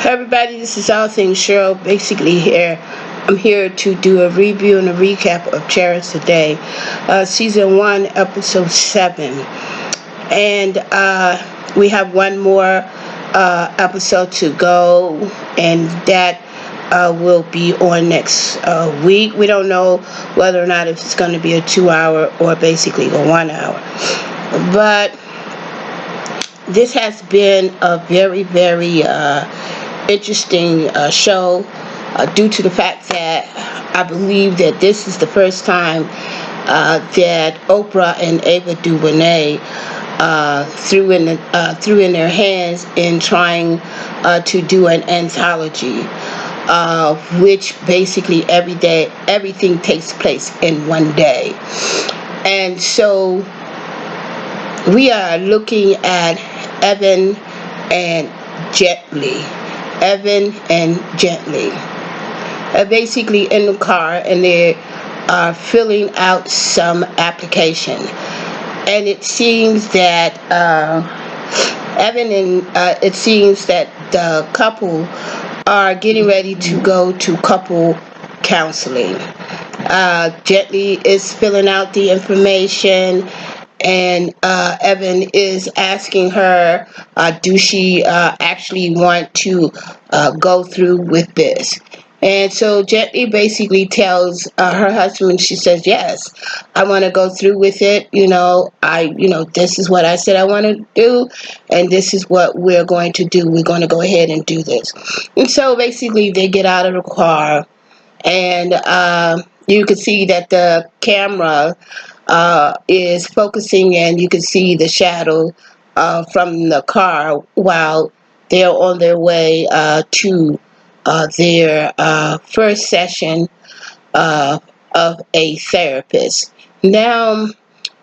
Everybody, this is All Things Cheryl. Basically, I'm here to do a review and a recap of Cherish today, season 1, episode 7, and we have one more episode to go, and that will be on next week. We don't know whether or not if it's going to be a 2-hour or basically a 1 hour, but this has been a very, very interesting show due to the fact that I believe that this is the first time that Oprah and Ava DuVernay threw in their hands in trying to do an anthology, which basically everything takes place in one day. And so we are looking at Evan and Gently. Basically in the car, and they are filling out some application. And it seems that it seems that the couple are getting ready to go to couple counseling. Gently is filling out the information, and Evan is asking her, do she actually want to go through with this? And so Gently basically tells her husband, she says, yes, I want to go through with it. This is what I said I want to do, and this is what we're going to do. We're going to go ahead and do this. And so basically they get out of the car, and you can see that the camera is focusing, and you can see the shadow from the car while they're on their way to their first session of a therapist. Now,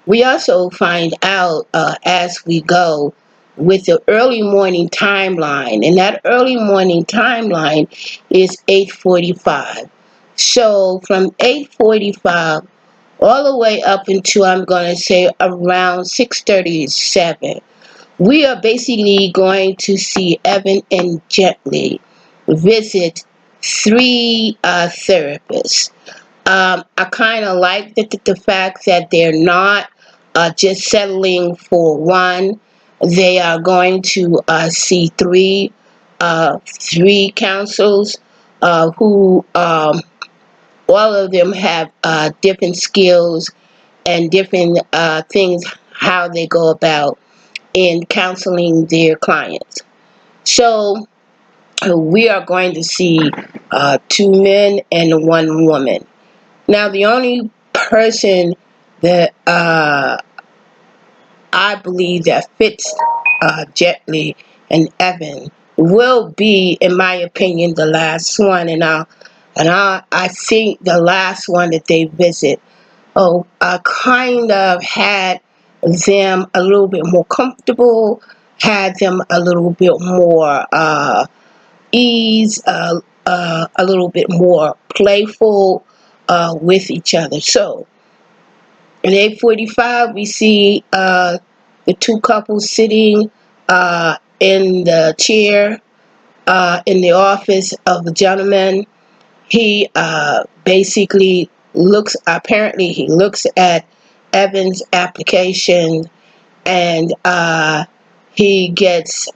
we also find out as we go with the early morning timeline, and that early morning timeline is 8:45. So from 8:45 all the way up until, I'm going to say, around 6:37, we are basically going to see Evan and Gently visit 3 therapists. I kind of like the fact that they're not just settling for one. They are going to see three counsels who all of them have different skills and different things how they go about in counseling their clients. So we are going to see 2 men and 1 woman. Now, the only person that I believe that fits Gently and Evan will be, in my opinion, the last one, and I think the last one that they visit, kind of had them a little bit more comfortable, had them a little bit more ease, a little bit more playful with each other. So at 8:45, we see the 2 couples sitting in the chair in the office of the gentleman. He basically looks at Evan's application, and he gets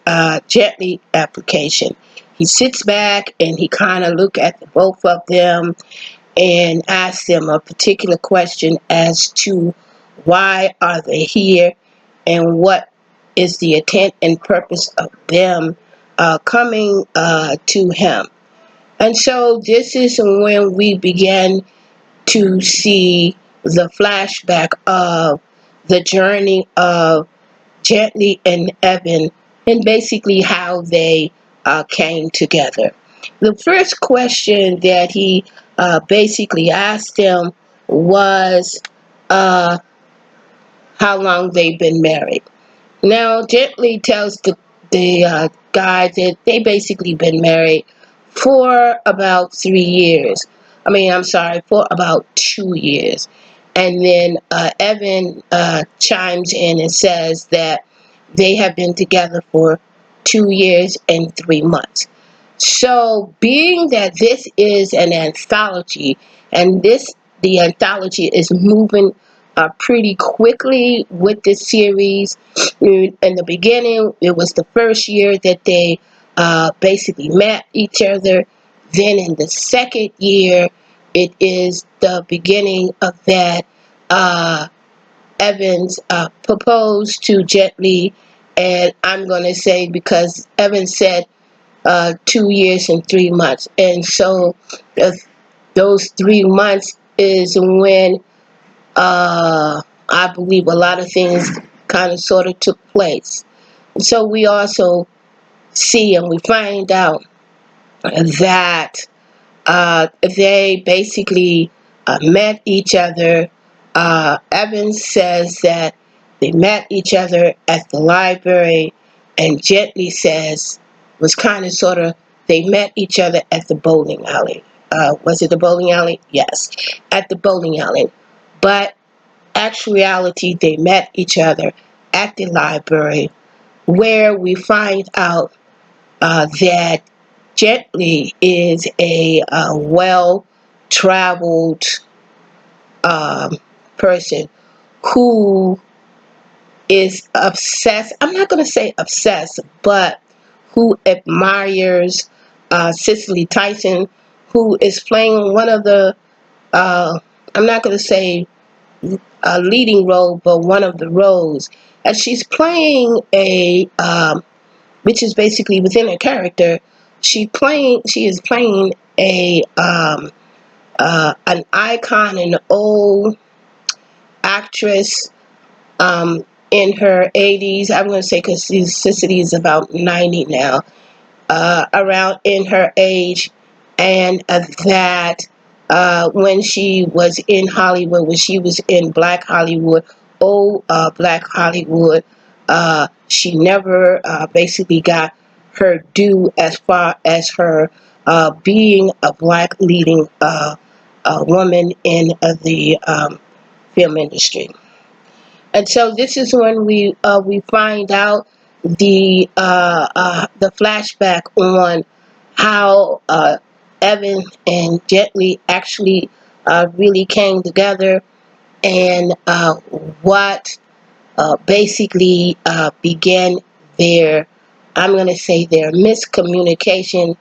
Gently application. He sits back and he kind of look at the both of them and asks them a particular question as to why are they here and what is the intent and purpose of them coming to him. And so this is when we begin to see the flashback of the journey of Gently and Evan, and basically how they came together. The first question that he basically asked them was how long they've been married. Now, Gently tells the guy that they basically been married for about 3 years. For about 2 years. And then Evan chimes in and says that they have been together for 2 years and 3 months. So, being that this is an anthology, and the anthology is moving pretty quickly with this series. In the beginning, it was the first year that they basically met each other. Then, in the second year, it is the beginning of that. Evans proposed to Jet Li, and I'm going to say because Evans said 2 years and 3 months. And so those 3 months is when I believe a lot of things kind of sort of took place. So we also see and we find out that they basically met each other. Evans says that they met each other at the library, and Gently says was kind of sort of they met each other at the bowling alley. Was it the bowling alley? Yes, at the bowling alley. But actuality, they met each other at the library, where we find out that Gently is a well-traveled um, person who is obsessed. I'm not going to say obsessed, but who admires Cicely Tyson, who is playing one of the, I'm not going to say a leading role, but one of the roles. And she's playing which is basically within her character. She is playing a an icon, an old actress in her 80s. I'm going to say because Cicely is about 90 now, around in her age, and that when she was in Hollywood, when she was in Black Hollywood, old Black Hollywood, she never basically got her due as far as her being a black leading woman in the film industry. And so this is when we find out the flashback on how Evan and Jet Li actually really came together, and what basically began their, I'm going to say, their miscommunication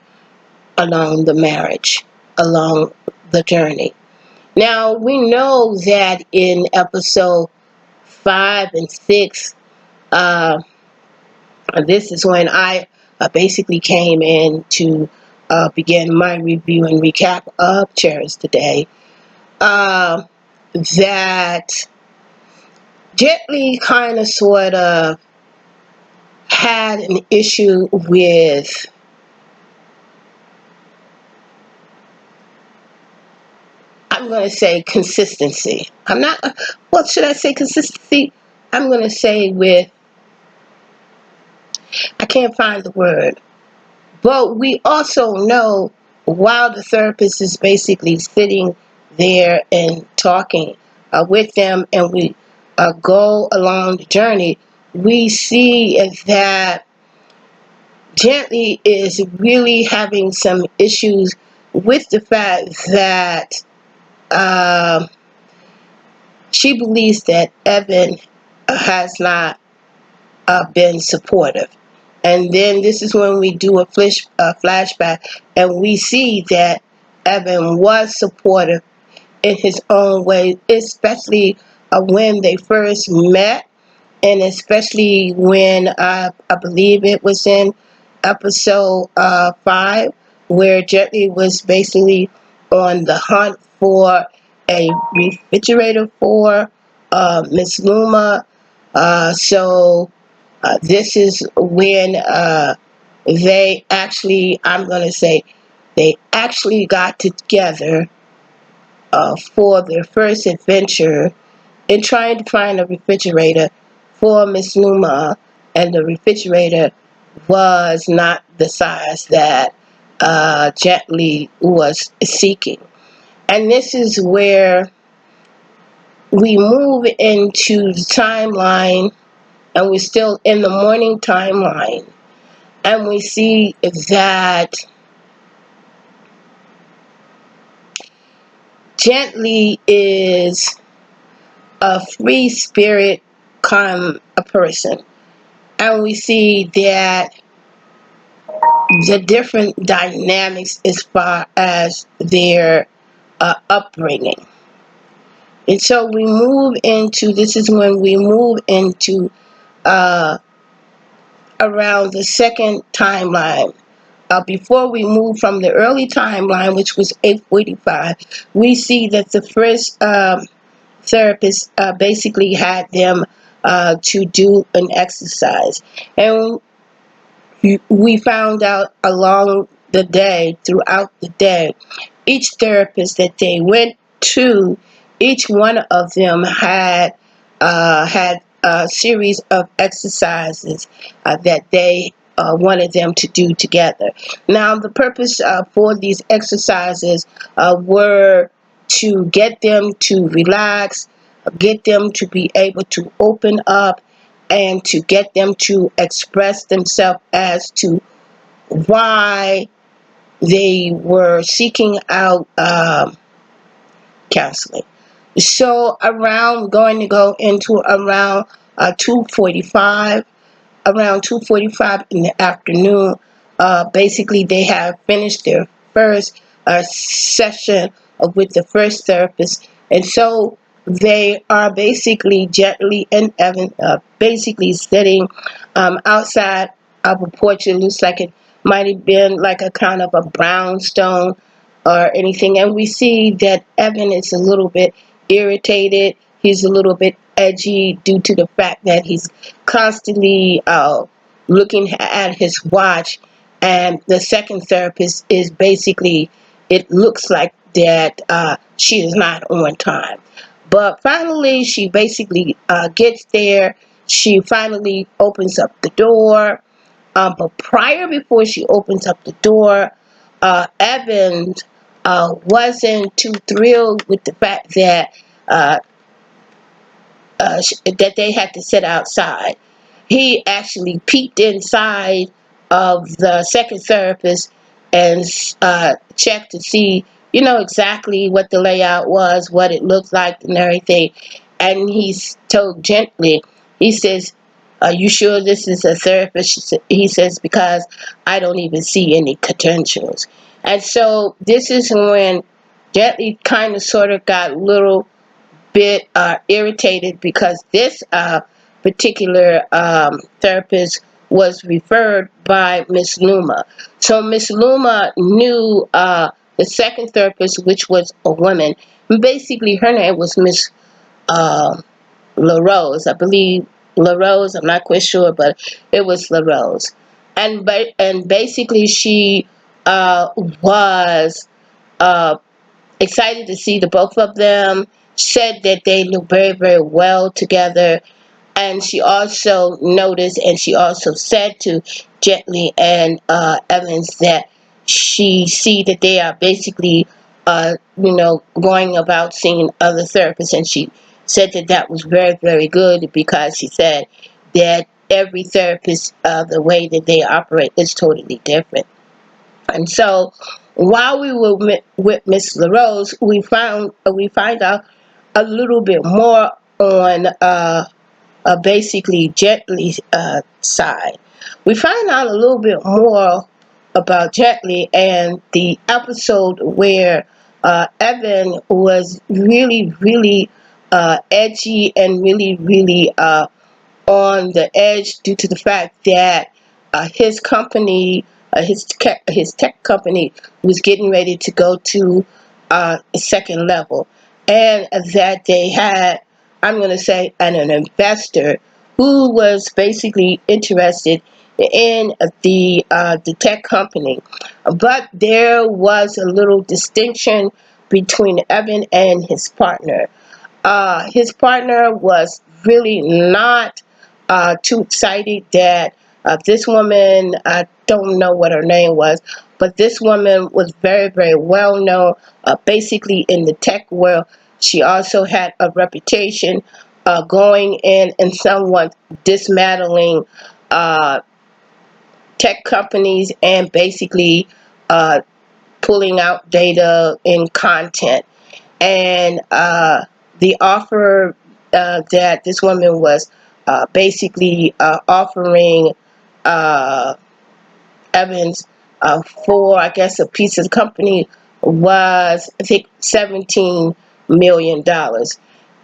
along the marriage, along the journey. Now we know that in episode 5 and 6, uh, this is when I basically came in to begin my review and recap of Cherish today. Uh, that Jet Li kind of sort of had an issue with, I'm going to say, consistency. I'm not, what should I say, consistency? I'm going to say with, I can't find the word. But we also know while the therapist is basically sitting there and talking with them, and we go along the journey, we see that Gently is really having some issues with the fact that um she believes that Evan has not been supportive. And then this is when we do a flashback, and we see that Evan was supportive in his own way, especially when they first met, and especially when I believe it was in episode 5, where Jetly was basically on the hunt for a refrigerator for Miss Luma. This is when they actually, I'm going to say, they actually got together for their first adventure in trying to find a refrigerator for Miss Luma, and the refrigerator was not the size that Jet Li was seeking. And this is where we move into the timeline, and we're still in the morning timeline, and we see that Gently is a free spirit kind of person. And we see that the different dynamics as far as their upbringing. And so we move into, this is when we move into uh, around the second timeline. Before we move from the early timeline, which was 845, we see that the first therapist basically had them to do an exercise. And we found out along the day, throughout the day, each therapist that they went to, each one of them had a series of exercises that they wanted them to do together. Now, the purpose for these exercises were to get them to relax, get them to be able to open up, and to get them to express themselves as to why they were seeking out counseling. So around, going to go into around 2:45, around 2:45 in the afternoon. Basically, they have finished their first session with the first therapist, and so they are basically gently and Evan basically sitting outside of a porch. It looks like it might have been like a kind of a brownstone or anything, and we see that Evan is a little bit irritated. He's a little bit edgy due to the fact that he's constantly looking at his watch, and the second therapist is basically, it looks like that she is not on time. But finally, she basically gets there. She finally opens up the door. But before she opens up the door, Evans wasn't too thrilled with the fact that uh, that they had to sit outside. He actually peeked inside of the second therapist and checked to see, exactly what the layout was, what it looked like, and everything. And he's told gently, he says, "Are you sure this is a therapist?" He says, "Because I don't even see any credentials." And so this is when gently kind of sort of got a little bit irritated, because this particular therapist was referred by Miss Luma. So Miss Luma knew the second therapist, which was a woman. Basically, her name was Miss LaRose. I believe LaRose. I'm not quite sure, but it was LaRose. And basically, she was uh, excited to see the both of them, said that they look very, very well together. And she also noticed, and she also said to Jetley and Evans that she see that they are basically, going about seeing other therapists. And she said that that was very, very good, because she said that every therapist, the way that they operate is totally different. And so, while we were with Miss LaRose, we find out a little bit more on basically Jetly's side. We find out a little bit more about Jetly and the episode where Evan was really, really edgy and really, really on the edge, due to the fact that his company, his tech company, was getting ready to go to a second level, and that they had, I'm going to say, an investor who was basically interested in the tech company. But there was a little distinction between Evan and his partner. His partner was really not too excited that this woman, I don't know what her name was, but this woman was very, very well known, basically in the tech world. She also had a reputation going in and somewhat dismantling uh, tech companies, and basically uh, pulling out data and content. and the offer that this woman was basically offering uh, Evans for, I guess, a piece of the company was, I think, $17 million.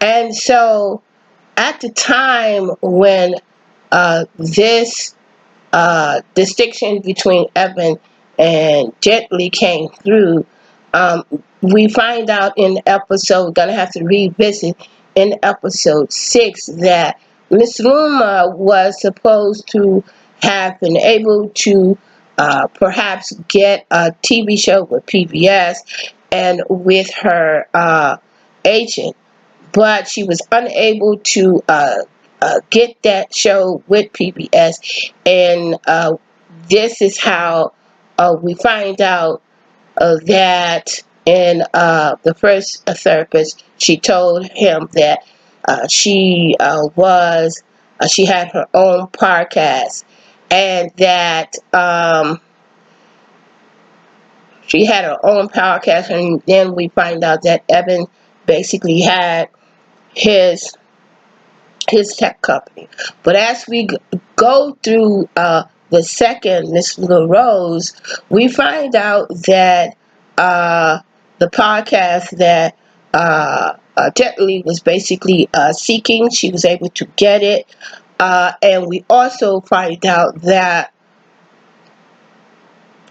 And so at the time when this distinction between Evan and Gently came through, um, we find out in the episode, we're going to have to revisit in episode 6, that Miss Luma was supposed to have been able to perhaps get a TV show with PBS and with her agent, but she was unable to get that show with PBS. And this is how we find out that in the first therapist, she told him that she had her own podcast, and that she had her own podcast. And then we find out that Evan basically had his tech company. But as we go through the second, Miss LaRose, we find out that the podcast that Jet Li was basically seeking, she was able to get it. And we also find out that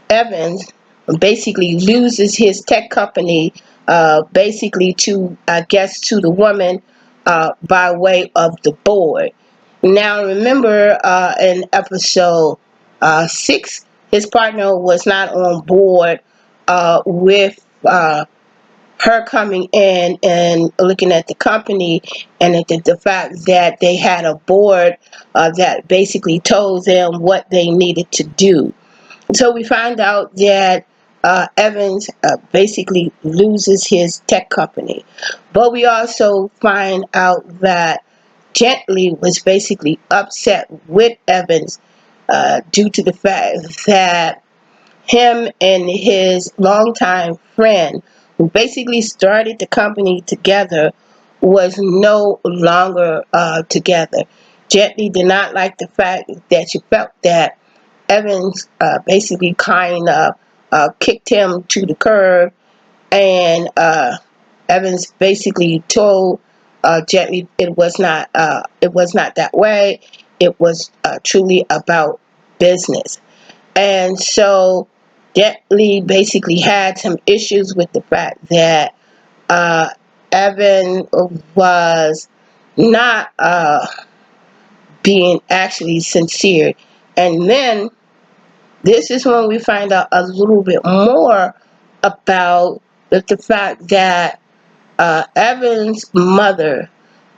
Evans basically loses his tech company, basically to, I guess, to the woman by way of the board. Now, remember in episode 6, his partner was not on board with her coming in and looking at the company, and at the fact that they had a board that basically told them what they needed to do. So we find out that Evans basically loses his tech company. But we also find out that Gently was basically upset with Evans due to the fact that him and his longtime friend, who basically started the company together, was no longer together. Gently did not like the fact that she felt that Evans basically kind of kicked him to the curb, and Evans basically told Gently it was not that way. It was truly about business. And so Gently basically had some issues with the fact that uh, Evan was not being actually sincere. And then this is when we find out a little bit more about the fact that Evan's mother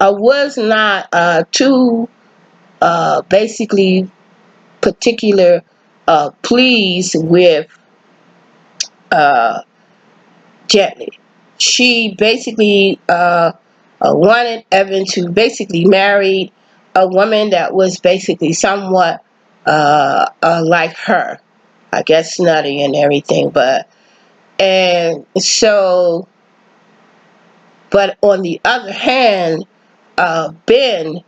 was not too basically particular pleased with uh, Gently. She basically wanted Evan to basically marry a woman that was basically somewhat like her. I guess snotty and everything, and so, but on the other hand, Ben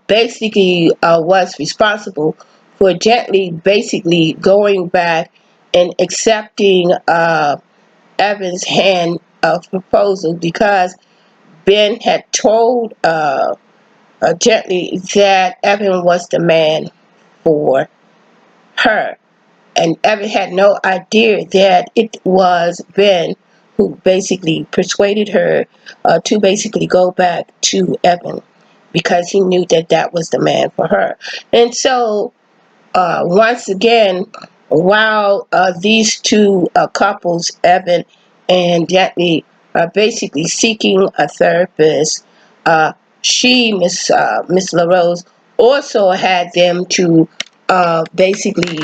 basically was responsible for Gently basically going back and accepting Evan's hand of proposal, because Ben had told Gently that Evan was the man for her. And Evan had no idea that it was Ben who basically persuaded her to basically go back to Evan, because he knew that that was the man for her. And so once again, while these two couples, Evan and Gently, are basically seeking a therapist, uh, Miss LaRose, also had them to basically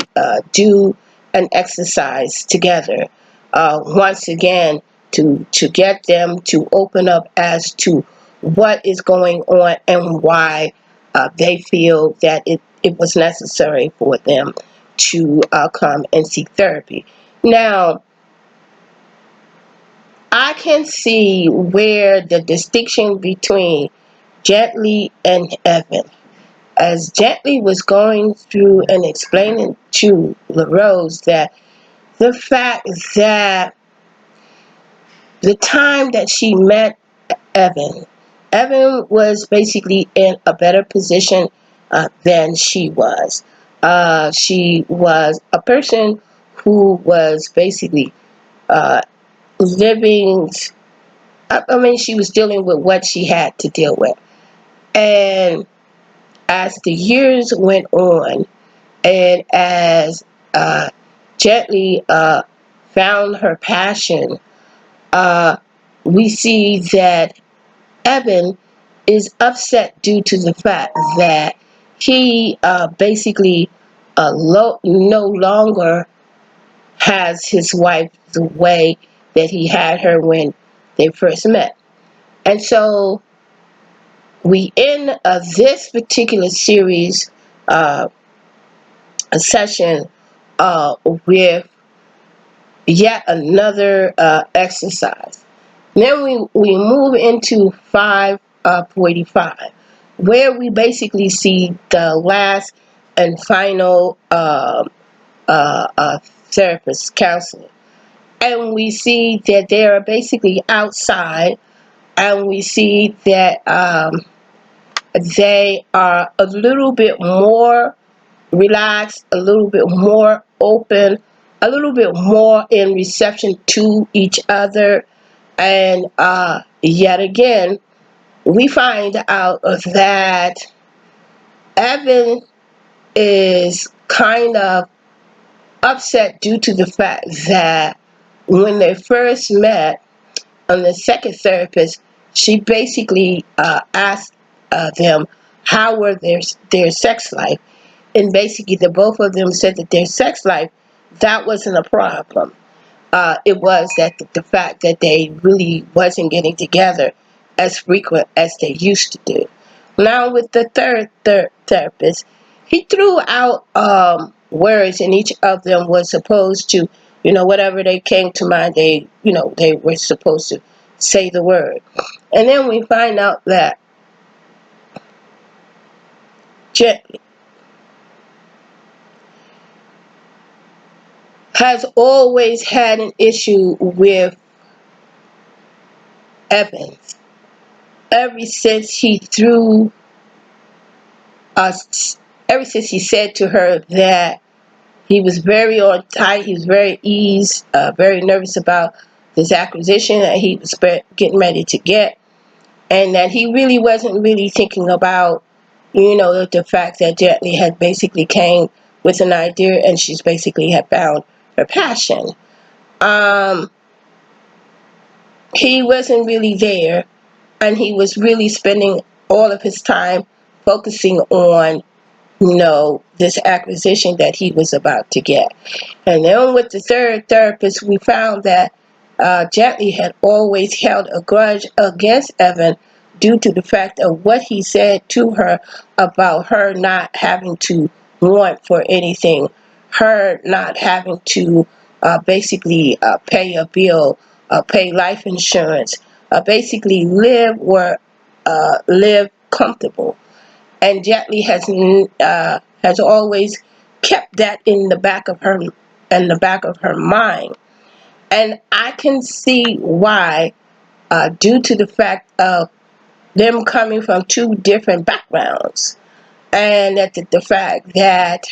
do an exercise together. Once again, to get them to open up as to what is going on and why they feel that it was necessary for them to come and seek therapy. Now, I can see where the distinction between Gently and Evan. As Gently was going through and explaining to LaRose that the fact that the time that she met Evan, Evan was basically in a better position than she was. She was a person who was basically uh, living, I mean, she was dealing with what she had to deal with. And as the years went on, and as uh, Gently found her passion, uh, we see that Evan is upset due to the fact that he basically no longer has his wife the way that he had her when they first met. And so we end this particular series uh, a session with yet another exercise. Then we move into 5:45, where we basically see the last and final therapist counselor. And we see that they are basically outside, and we see that they are a little bit more relaxed, a little bit more open, a little bit more in reception to each other. And yet again, we find out that Evan is kind of upset due to the fact that when they first met on the second therapist, she basically asked them how were their sex life. And basically, the both of them said that their sex life, that wasn't a problem. It was that the fact that they really wasn't getting together as frequent as they used to do. Now with the third therapist, he threw out words, and each of them was supposed to, whatever they came to mind, they were supposed to say the word. And then we find out that Gently has always had an issue with Evans ever since he threw us, ever since he said to her that he was very on tight, he was very very nervous about this acquisition that he was getting ready to get, and that he really wasn't really thinking about, the fact that Gently had basically came with an idea, and she's basically had found her passion. Um, he wasn't really there, and he was really spending all of his time focusing on, this acquisition that he was about to get. And then with the third therapist, we found that Gently had always held a grudge against Evan due to the fact of what he said to her about her not having to want for anything, her not having to basically pay a bill, pay life insurance, basically live comfortable. And Gently has always kept that in the back of her mind. And I can see why, due to the fact of them coming from two different backgrounds, and that the fact that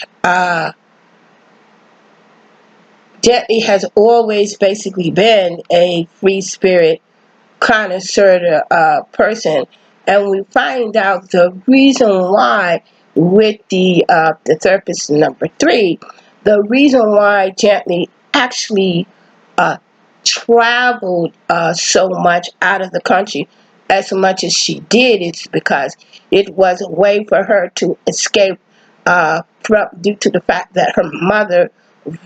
Gently has always basically been a free spirit kind of sort of person, and we find out the reason why with the therapist number 3, the reason why Gently actually uh, traveled so much out of the country as much as she did is because it was a way for her to escape due to the fact that her mother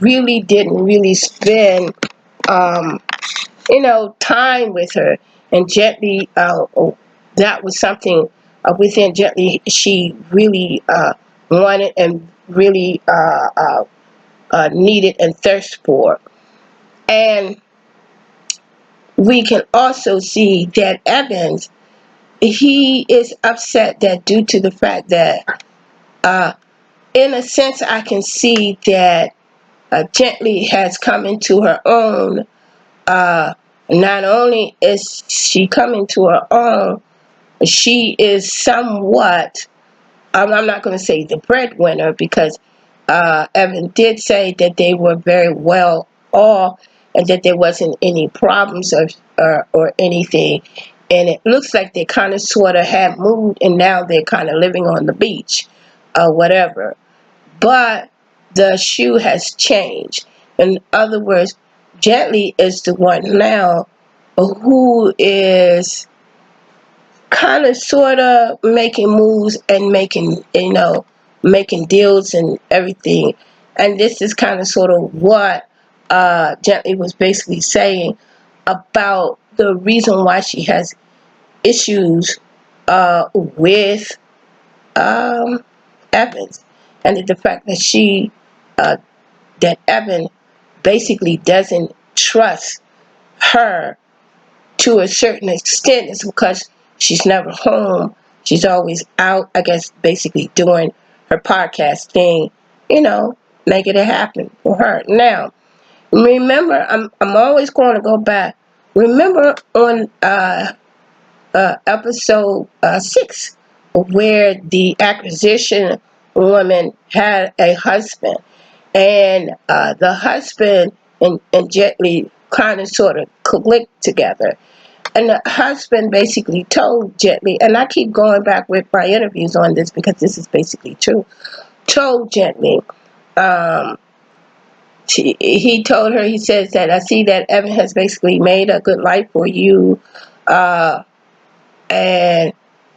really didn't really spend um, time with her. And Gently, that was something within Gently she really wanted and really needed and thirst for. And we can also see that Evans, he is upset that due to the fact that, in a sense, I can see that Gently has come into her own. Uh, Not only is she coming to her own, she is somewhat, I'm not going to say the breadwinner, because Evan did say that they were very well off and that there wasn't any problems or anything. And it looks like they kind of sort of have moved and now they're kind of living on the beach or whatever. But the shoe has changed. In other words, Gently is the one now who is kind of sort of making moves and making deals and everything. And this is kind of sort of what Gently was basically saying about the reason why she has issues with um, Evans, and the fact that uh, that Evan basically doesn't trust her to a certain extent. Is because she's never home. She's always out, I guess, basically doing her podcast thing, you know, making it happen for her. Now, remember, I'm always going to go back. Remember on episode 6, where the acquisition woman had a husband, and the husband and Gently kind of sort of clicked together. And the husband basically told Gently, and I keep going back with my interviews on this because this is basically true, told Gently, um, he told her, he says that I see that Evan has basically made a good life for you. And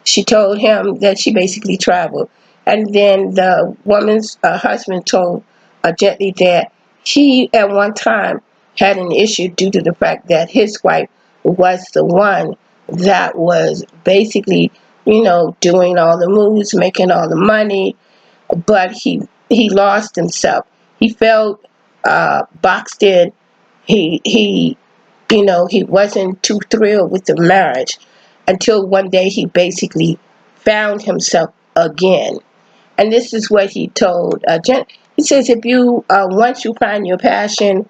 she told him that she basically traveled. And then the woman's husband told Gently that he at one time had an issue due to the fact that his wife was the one that was basically, doing all the moves, making all the money, but he lost himself. He felt boxed in. He he wasn't too thrilled with the marriage until one day he basically found himself again. And this is what he told Jen. He says, if you once you find your passion,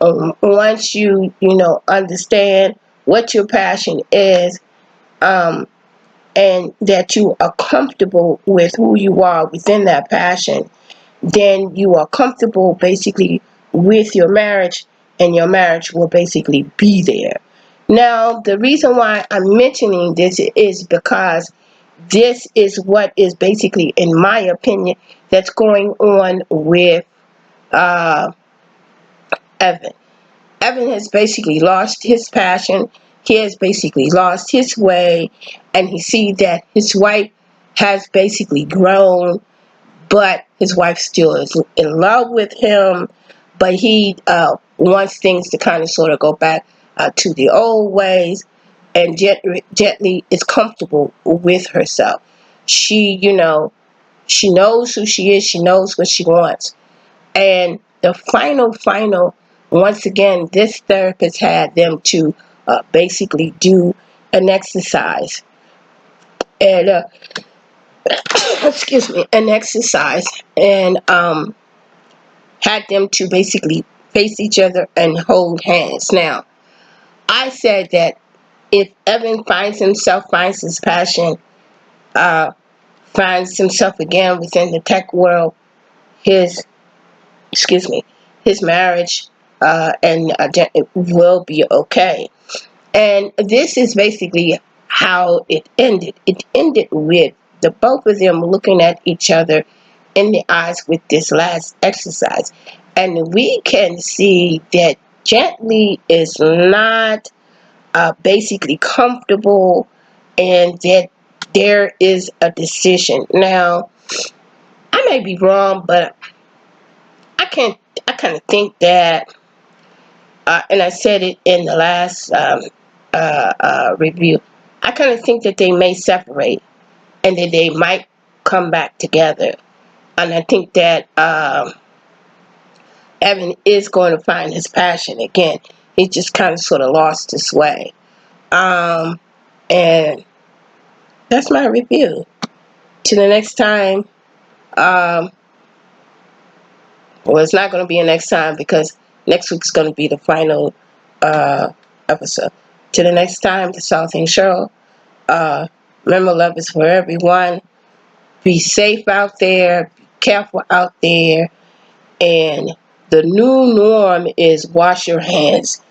once you understand what your passion is, um, and that you are comfortable with who you are within that passion, then you are comfortable basically with your marriage, and your marriage will basically be there. Now, the reason why I'm mentioning this is because this is what is basically, in my opinion, that's going on with uh, Evan. Evan has basically lost his passion. He has basically lost his way, and he sees that his wife has basically grown, but his wife still is in love with him. But he wants things to kind of sort of go back to the old ways. And Gently is comfortable with herself. She knows who she is. She knows what she wants. And the final, once again, this therapist had them to basically do an exercise. And excuse me, an exercise, and had them to basically face each other and hold hands. Now, I said that if Evan finds his passion, uh, finds himself again within the tech world, his, excuse me, his marriage and it will be okay. And this is basically how it ended. It ended with the both of them looking at each other in the eyes with this last exercise. And we can see that Gently is not basically comfortable, and that there is a decision. Now, I may be wrong, but I can I kind of think that, and I said it in the last review, I kind of think that they may separate and that they might come back together. And I think that Evan is going to find his passion again. It just kind of sort of lost its way. And that's my review. Till the next time, well, it's not going to be a next time because next week's going to be the final episode. Till the next time, the Southern Cheryl. Remember, love is for everyone. Be safe out there. Be careful out there. And the new norm is wash your hands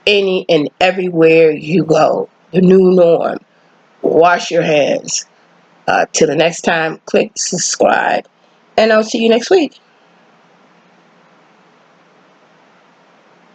any and everywhere you go. The new norm. Wash your hands. Till the next time, click subscribe. And I'll see you next week.